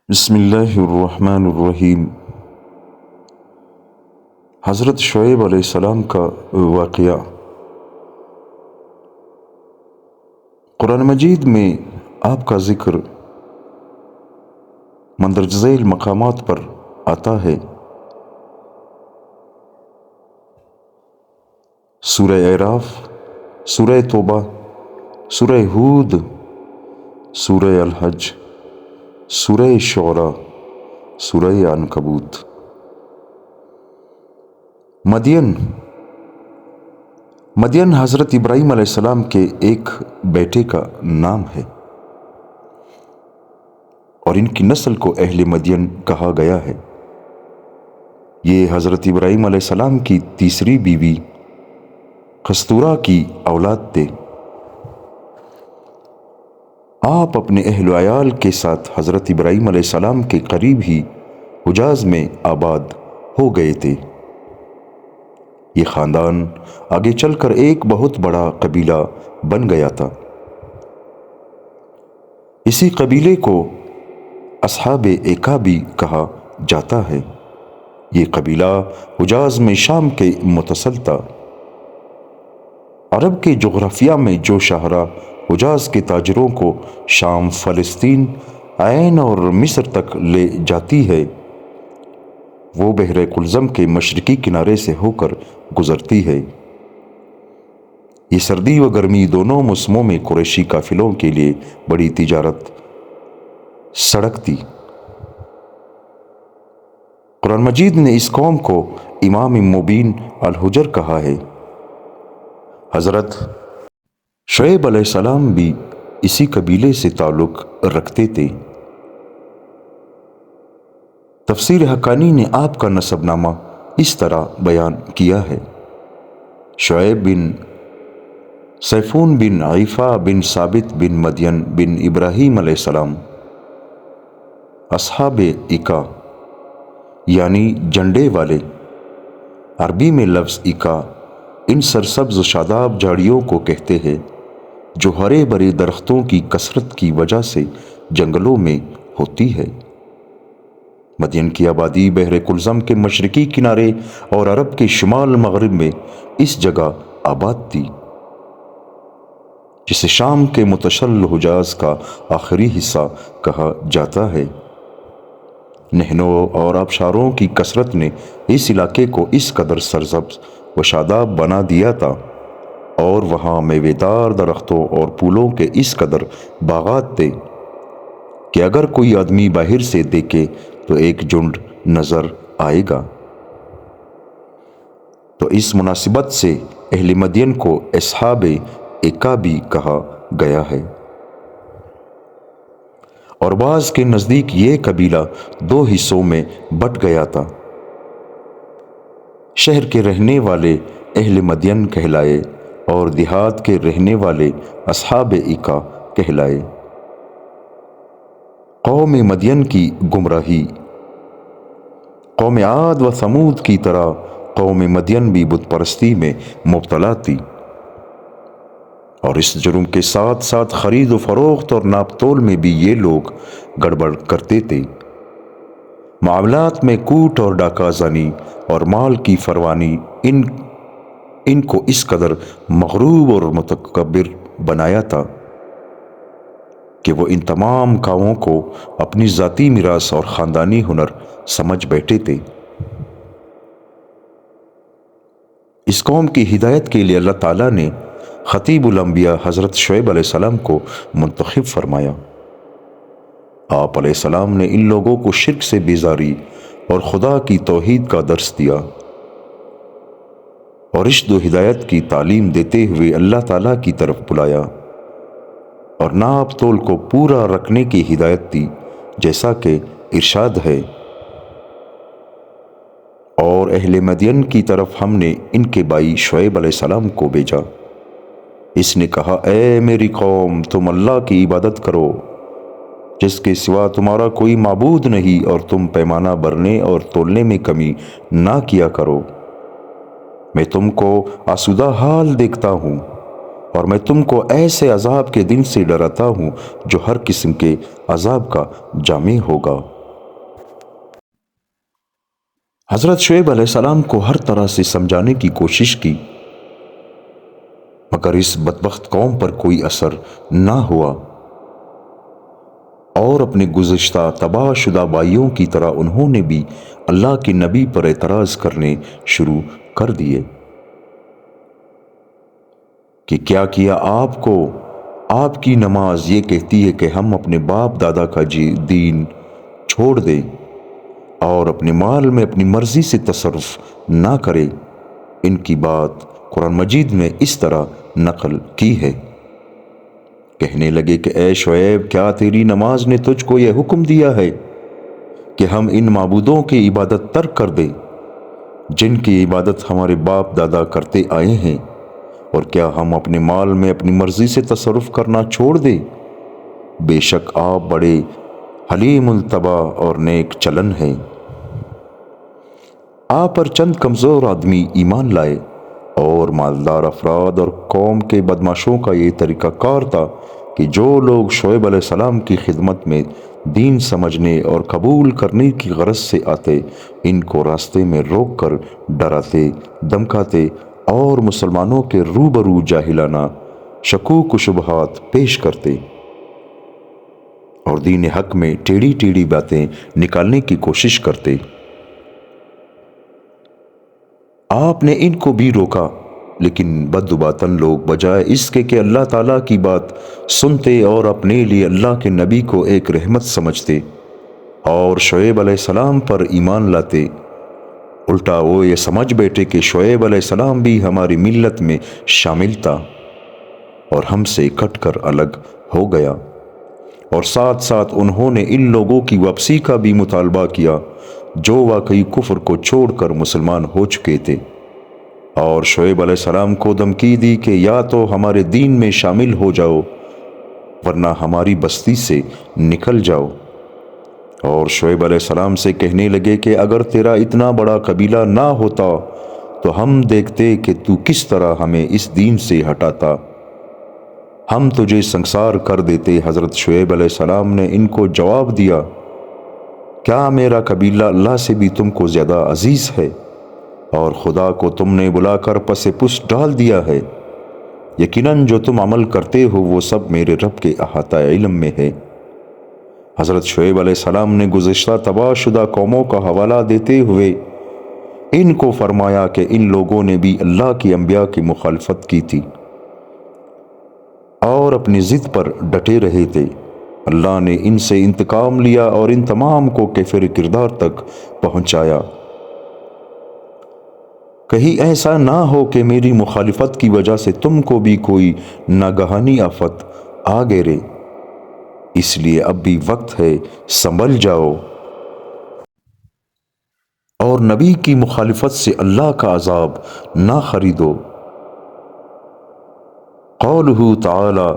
بسم اللہ الرحمن الرحیم۔ حضرت شعیب علیہ السلام کا واقعہ قرآن مجید میں آپ کا ذکر مندرجہ ذیل مقامات پر آتا ہے۔ سورہ اعراف، سورہ توبہ، سورہ ہود، سورہ الحج، سورہ شعراء، سورہ عنکبوت۔ مدین حضرت ابراہیم علیہ السلام کے ایک بیٹے کا نام ہے اور ان کی نسل کو اہل مدین کہا گیا ہے۔ یہ حضرت ابراہیم علیہ السلام کی تیسری بیوی قستورہ کی اولاد تھے۔ آپ اپنے اہل و عیال کے ساتھ حضرت ابراہیم علیہ السلام کے قریب ہی حجاز میں آباد ہو گئے تھے۔ یہ خاندان آگے چل کر ایک بہت بڑا قبیلہ بن گیا تھا۔ اسی قبیلے کو اصحاب ایکا بھی کہا جاتا ہے۔ یہ قبیلہ حجاز میں شام کے متصل تھا۔ عرب کے جغرافیہ میں جو شاہراہ حجاز کے تاجروں کو شام، فلسطین، عین اور مصر تک لے جاتی ہے، وہ بحر کلزم کے مشرقی کنارے سے ہو کر گزرتی ہے۔ یہ سردی و گرمی دونوں موسموں میں قریشی قافلوں کے لیے بڑی تجارت سڑک تھی۔ قرآن مجید نے اس قوم کو امام مبین الحجر کہا ہے۔ حضرت شعیب علیہ السلام بھی اسی قبیلے سے تعلق رکھتے تھے۔ تفسیر حقانی نے آپ کا نسب نامہ اس طرح بیان کیا ہے: شعیب بن سیفون بن عیفہ بن ثابت بن مدین بن ابراہیم علیہ السلام۔ اصحاب ایکا یعنی جنڈے والے، عربی میں لفظ ایکا ان سرسبز و شاداب جھاڑیوں کو کہتے ہیں جو ہرے بھرے درختوں کی کثرت کی وجہ سے جنگلوں میں ہوتی ہے۔ مدین کی آبادی بحر کلزم کے مشرقی کنارے اور عرب کے شمال مغرب میں اس جگہ آباد تھی، جسے شام کے متشل حجاز کا آخری حصہ کہا جاتا ہے۔ نہروں اور آبشاروں کی کثرت نے اس علاقے کو اس قدر سرسبز و شاداب بنا دیا تھا اور وہاں میوے دار درختوں اور پھولوں کے اس قدر باغات تھے کہ اگر کوئی آدمی باہر سے دیکھے تو ایک جھنڈ نظر آئے گا۔ تو اس مناسبت سے اہل مدین کو اصحاب ایکا بھی کہا گیا ہے۔ اور بعض کے نزدیک یہ قبیلہ دو حصوں میں بٹ گیا تھا۔ شہر کے رہنے والے اہل مدین کہلائے اور دیہات کے رہنے والے اصحاب ایکا کہلائے۔ قوم مدین کی گمراہی۔ قوم عاد و ثمود کی طرح قوم مدین بھی بت پرستی میں مبتلا تھی اور اس جرم کے ساتھ ساتھ خرید و فروخت اور ناپ تول میں بھی یہ لوگ گڑبڑ کرتے تھے۔ معاملات میں کوٹ اور ڈاکہ زنی اور مال کی فروانی ان کو اس قدر مغرور اور متکبر بنایا تھا کہ وہ ان تمام کاموں کو اپنی ذاتی میراث اور خاندانی ہنر سمجھ بیٹھے تھے۔ اس قوم کی ہدایت کے لیے اللہ تعالیٰ نے خطیب الانبیاء حضرت شعیب علیہ السلام کو منتخب فرمایا۔ آپ علیہ السلام نے ان لوگوں کو شرک سے بیزاری اور خدا کی توحید کا درس دیا اور رشد و ہدایت کی تعلیم دیتے ہوئے اللہ تعالیٰ کی طرف بلایا اور ناپ تول کو پورا رکھنے کی ہدایت دی، جیسا کہ ارشاد ہے: اور اہل مدین کی طرف ہم نے ان کے بھائی شعیب علیہ السلام کو بھیجا۔ اس نے کہا: اے میری قوم، تم اللہ کی عبادت کرو جس کے سوا تمہارا کوئی معبود نہیں، اور تم پیمانہ بھرنے اور تولنے میں کمی نہ کیا کرو۔ میں تم کو آسودہ حال دیکھتا ہوں اور میں تم کو ایسے عذاب کے دن سے ڈراتا ہوں جو ہر قسم کے عذاب کا جامع ہوگا۔ حضرت شعیب علیہ السلام کو ہر طرح سے سمجھانے کی کوشش کی، مگر اس بدبخت قوم پر کوئی اثر نہ ہوا، اور اپنے گزشتہ تباہ شدہ بھائیوں کی طرح انہوں نے بھی اللہ کے نبی پر اعتراض کرنے شروع کر دیے کہ کیا آپ کو آپ کی نماز یہ کہتی ہے کہ ہم اپنے باپ دادا کا دین چھوڑ دیں اور اپنے مال میں اپنی مرضی سے تصرف نہ کرے؟ ان کی بات قرآن مجید میں اس طرح نقل کی ہے۔ کہنے لگے کہ اے شعیب، کیا تیری نماز نے تجھ کو یہ حکم دیا ہے کہ ہم ان معبودوں کی عبادت ترک کر دیں جن کی عبادت ہمارے باپ دادا کرتے آئے ہیں، اور کیا ہم اپنے مال میں اپنی مرضی سے تصرف کرنا چھوڑ دیں؟ بے شک آپ بڑے حلیم الطبع اور نیک چلن ہیں۔ آپ پر چند کمزور آدمی ایمان لائے، اور مالدار افراد اور قوم کے بدماشوں کا یہ طریقہ کار تھا کہ جو لوگ شعیب علیہ السلام کی خدمت میں دین سمجھنے اور قبول کرنے کی غرض سے آتے، ان کو راستے میں روک کر ڈراتے، دمکاتے اور مسلمانوں کے روبرو جاہلانہ شکوک و شبہات پیش کرتے اور دین حق میں ٹیڑھی ٹیڑھی باتیں نکالنے کی کوشش کرتے۔ آپ نے ان کو بھی روکا، لیکن بدباطن لوگ بجائے اس کے کہ اللہ تعالیٰ کی بات سنتے اور اپنے لیے اللہ کے نبی کو ایک رحمت سمجھتے اور شعیب علیہ السلام پر ایمان لاتے، الٹا وہ یہ سمجھ بیٹھے کہ شعیب علیہ السلام بھی ہماری ملت میں شامل تھا اور ہم سے کٹ کر الگ ہو گیا، اور ساتھ ساتھ انہوں نے ان لوگوں کی واپسی کا بھی مطالبہ کیا جو واقعی کفر کو چھوڑ کر مسلمان ہو چکے تھے، اور شعیب علیہ السلام کو دھمکی دی کہ یا تو ہمارے دین میں شامل ہو جاؤ ورنہ ہماری بستی سے نکل جاؤ۔ اور شعیب علیہ السلام سے کہنے لگے کہ اگر تیرا اتنا بڑا قبیلہ نہ ہوتا تو ہم دیکھتے کہ تو کس طرح ہمیں اس دین سے ہٹاتا، ہم تجھے سنسار کر دیتے۔ حضرت شعیب علیہ السلام نے ان کو جواب دیا، کیا میرا قبیلہ اللہ سے بھی تم کو زیادہ عزیز ہے؟ اور خدا کو تم نے بلا کر پس پشت ڈال دیا ہے۔ یقیناً جو تم عمل کرتے ہو وہ سب میرے رب کے احاطہ علم میں ہے۔ حضرت شعیب علیہ السلام نے گزشتہ تباہ شدہ قوموں کا حوالہ دیتے ہوئے ان کو فرمایا کہ ان لوگوں نے بھی اللہ کی انبیاء کی مخالفت کی تھی اور اپنی ضد پر ڈٹے رہے تھے۔ اللہ نے ان سے انتقام لیا اور ان تمام کو کفر کردار تک پہنچایا۔ کہیں ایسا نہ ہو کہ میری مخالفت کی وجہ سے تم کو بھی کوئی ناگہانی آفت آ گرے، اس لیے اب بھی وقت ہے، سنبھل جاؤ اور نبی کی مخالفت سے اللہ کا عذاب نہ خریدو۔ قولہ تعالی،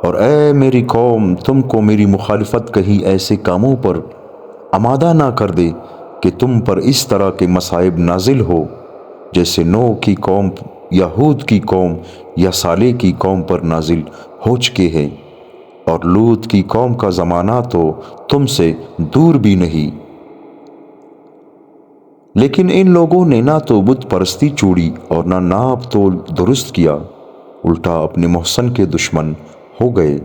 اور اے میری قوم، تم کو میری مخالفت کہیں ایسے کاموں پر آمادہ نہ کر دے کہ تم پر اس طرح کے مصائب نازل ہو جیسے نوح کی قوم یا ہود کی قوم یا صالح کی قوم پر نازل ہو چکے ہیں، اور لوط کی قوم کا زمانہ تو تم سے دور بھی نہیں۔ لیکن ان لوگوں نے نہ تو بت پرستی چھوڑی اور نہ ناپ تول درست کیا، الٹا اپنے محسن کے دشمن ہو گئے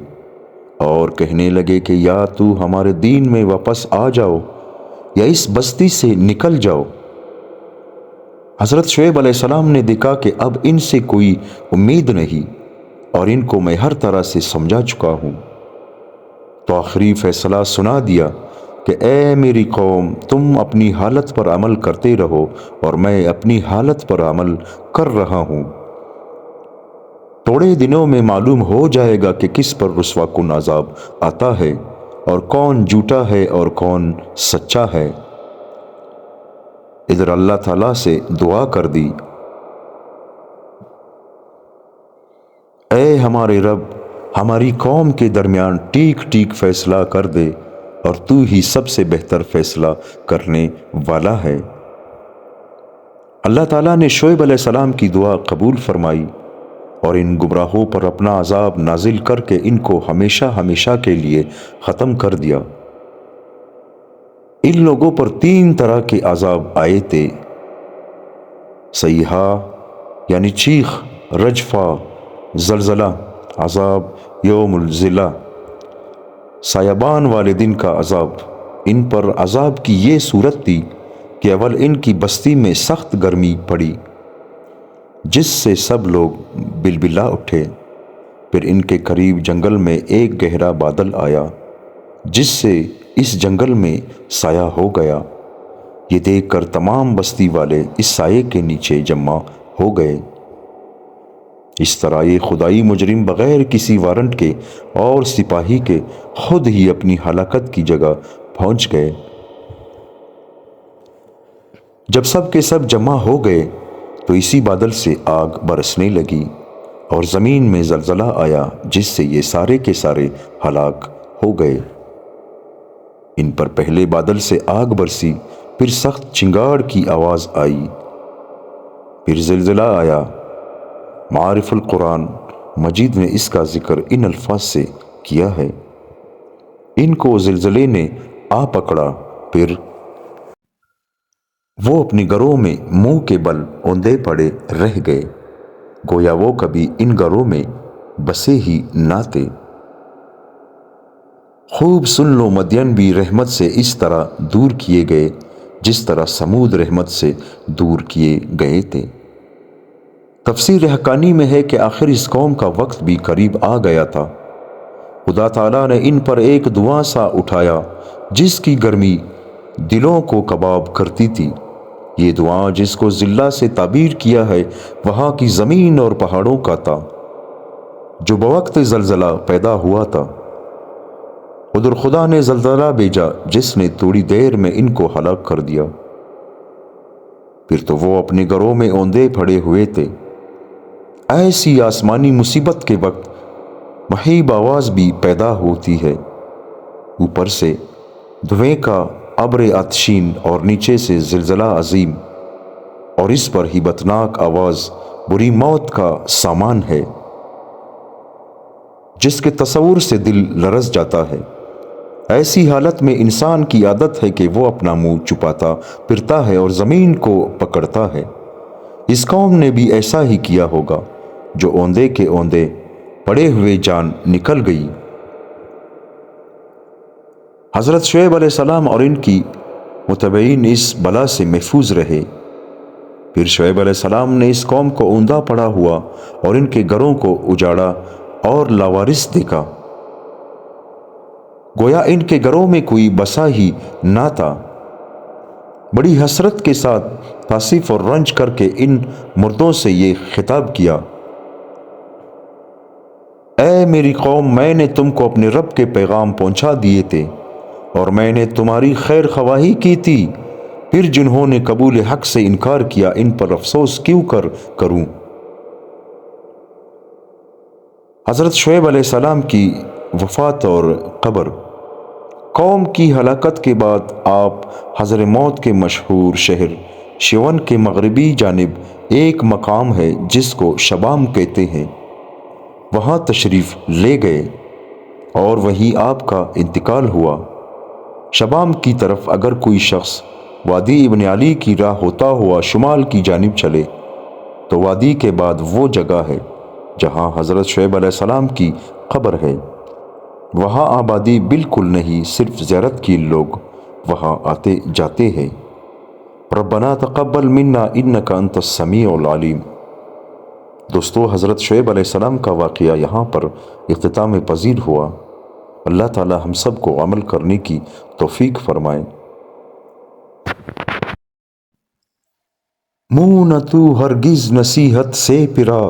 اور کہنے لگے کہ یا تو ہمارے دین میں واپس آ جاؤ یا اس بستی سے نکل جاؤ۔ حضرت شعیب علیہ السلام نے دیکھا کہ اب ان سے کوئی امید نہیں اور ان کو میں ہر طرح سے سمجھا چکا ہوں، تو آخری فیصلہ سنا دیا کہ اے میری قوم، تم اپنی حالت پر عمل کرتے رہو اور میں اپنی حالت پر عمل کر رہا ہوں۔ تھوڑے دنوں میں معلوم ہو جائے گا کہ کس پر رسوا کن عذاب آتا ہے اور کون جھوٹا ہے اور کون سچا ہے۔ ادھر اللہ تعالیٰ سے دعا کر دی، اے ہمارے رب، ہماری قوم کے درمیان ٹھیک ٹھیک فیصلہ کر دے، اور تو ہی سب سے بہتر فیصلہ کرنے والا ہے۔ اللہ تعالیٰ نے شعیب علیہ السلام کی دعا قبول فرمائی اور ان گمراہوں پر اپنا عذاب نازل کر کے ان کو ہمیشہ ہمیشہ کے لیے ختم کر دیا۔ ان لوگوں پر 3 طرح کے عذاب آئے تھے: صیحہ یعنی چیخ، رجفہ زلزلہ، عذاب یوم الظلہ سایبان والے دن کا عذاب۔ ان پر عذاب کی یہ صورت تھی کہ اول ان کی بستی میں سخت گرمی پڑی جس سے سب لوگ بلبلا اٹھے، پھر ان کے قریب جنگل میں ایک گہرا بادل آیا جس سے اس جنگل میں سایہ ہو گیا۔ یہ دیکھ کر تمام بستی والے اس سائے کے نیچے جمع ہو گئے۔ اس طرح یہ خدائی مجرم بغیر کسی وارنٹ کے اور سپاہی کے خود ہی اپنی ہلاکت کی جگہ پہنچ گئے۔ جب سب کے سب جمع ہو گئے تو اسی بادل سے آگ برسنے لگی اور زمین میں زلزلہ آیا جس سے یہ سارے کے سارے ہلاک ہو گئے۔ ان پر پہلے بادل سے آگ برسی، پھر سخت چنگاڑ کی آواز آئی، پھر زلزلہ آیا۔ معارف القرآن مجید نے اس کا ذکر ان الفاظ سے کیا ہے: ان کو زلزلے نے آ پکڑا، پھر وہ اپنی گھروں میں منہ کے بل اوندے پڑے رہ گئے، گویا وہ کبھی ان گھروں میں بسے ہی نہ تھے۔ خوب سن لو، مدین بھی رحمت سے اس طرح دور کیے گئے جس طرح سمود رحمت سے دور کیے گئے تھے۔ تفسیر حقانی میں ہے کہ آخر اس قوم کا وقت بھی قریب آ گیا تھا۔ خدا تعالیٰ نے ان پر ایک دھواں سا اٹھایا جس کی گرمی دلوں کو کباب کرتی تھی۔ یہ دھواں جس کو ذلہ سے تعبیر کیا ہے وہاں کی زمین اور پہاڑوں کا تھا جو بوقت زلزلہ پیدا ہوا تھا۔ ادھر خدا نے زلزلہ بھیجا جس نے تھوڑی دیر میں ان کو ہلاک کر دیا، پھر تو وہ اپنے گھروں میں اوندے پڑے ہوئے تھے۔ ایسی آسمانی مصیبت کے وقت مہیب آواز بھی پیدا ہوتی ہے، اوپر سے دھویں کا ابر آتشین اور نیچے سے زلزلہ عظیم، اور اس پر ہیبتناک آواز بری موت کا سامان ہے جس کے تصور سے دل لرز جاتا ہے۔ ایسی حالت میں انسان کی عادت ہے کہ وہ اپنا منہ چھپاتا پھرتا ہے اور زمین کو پکڑتا ہے۔ اس قوم نے بھی ایسا ہی کیا ہوگا جو اوندے کے اوندے پڑے ہوئے جان نکل گئی۔ حضرت شعیب علیہ السلام اور ان کی متبعین اس بلا سے محفوظ رہے۔ پھر شعیب علیہ السلام نے اس قوم کو اوندا پڑا ہوا اور ان کے گھروں کو اجاڑا اور لاوارث دیکھا، گویا ان کے گھروں میں کوئی بسا ہی نہ تھا۔ بڑی حسرت کے ساتھ تاسف اور رنج کر کے ان مردوں سے یہ خطاب کیا: اے میری قوم، میں نے تم کو اپنے رب کے پیغام پہنچا دیے تھے اور میں نے تمہاری خیر خواہی کی تھی، پھر جنہوں نے قبول حق سے انکار کیا ان پر افسوس کیوں کروں۔ حضرت شعیب علیہ السلام کی وفات اور قبر۔ قوم کی ہلاکت کے بعد آپ حضر موت کے مشہور شہر شیون کے مغربی جانب ایک مقام ہے جس کو شبام کہتے ہیں، وہاں تشریف لے گئے اور وہیں آپ کا انتقال ہوا۔ شبام کی طرف اگر کوئی شخص وادی ابن علی کی راہ ہوتا ہوا شمال کی جانب چلے تو وادی کے بعد وہ جگہ ہے جہاں حضرت شعیب علیہ السلام کی قبر ہے۔ وہاں آبادی بالکل نہیں، صرف زیارت کے لوگ وہاں آتے جاتے ہیں۔ ربنا تقبل منا انک انت السمیع العلیم۔ دوستو، حضرت شعیب علیہ السلام کا واقعہ یہاں پر اختتام پذیر ہوا۔ اللہ تعالی ہم سب کو عمل کرنے کی توفیق فرمائے۔ منہ نہ تو ہرگز نصیحت سے پھرا،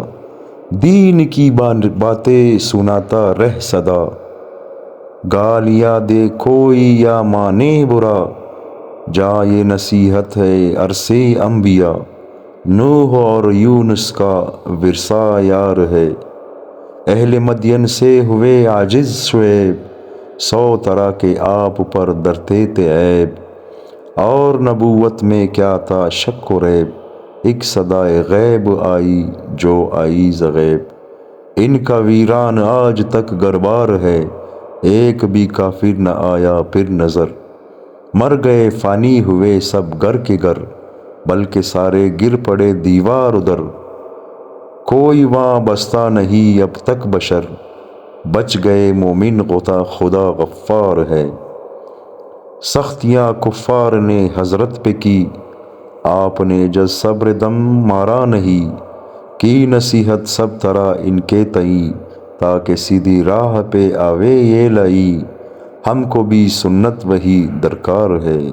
دین کی باتیں سناتا رہ سدا، گالیا دے کوئی یا مانے برا، جائے نصیحت ہے عرصے انبیاء، نوح اور یونس کا ورثہ یار ہے، اہل مدین سے ہوئے عاجز شعیب، 100 طرح کے آپ پر درتے تھے عیب، اور نبوت میں کیا تھا شک و ریب، ایک صدائے غیب آئی جو آئی ز غیب، ان کا ویران آج تک گھر بار ہے، ایک بھی کافر نہ آیا پھر نظر، مر گئے فانی ہوئے سب گر کے گر، بلکہ سارے گر پڑے دیوار ادھر۔ کوئی وہاں بستا نہیں اب تک بشر، بچ گئے مومن خدا غفار ہے۔ سختیاں کفار نے حضرت پہ کی، آپ نے جز صبر دم مارا نہیں۔ کی نصیحت سب طرح ان کے تئیں، تاکہ سیدھی راہ پہ آوے یہ لائی۔ ہم کو بھی سنت وہی درکار ہے۔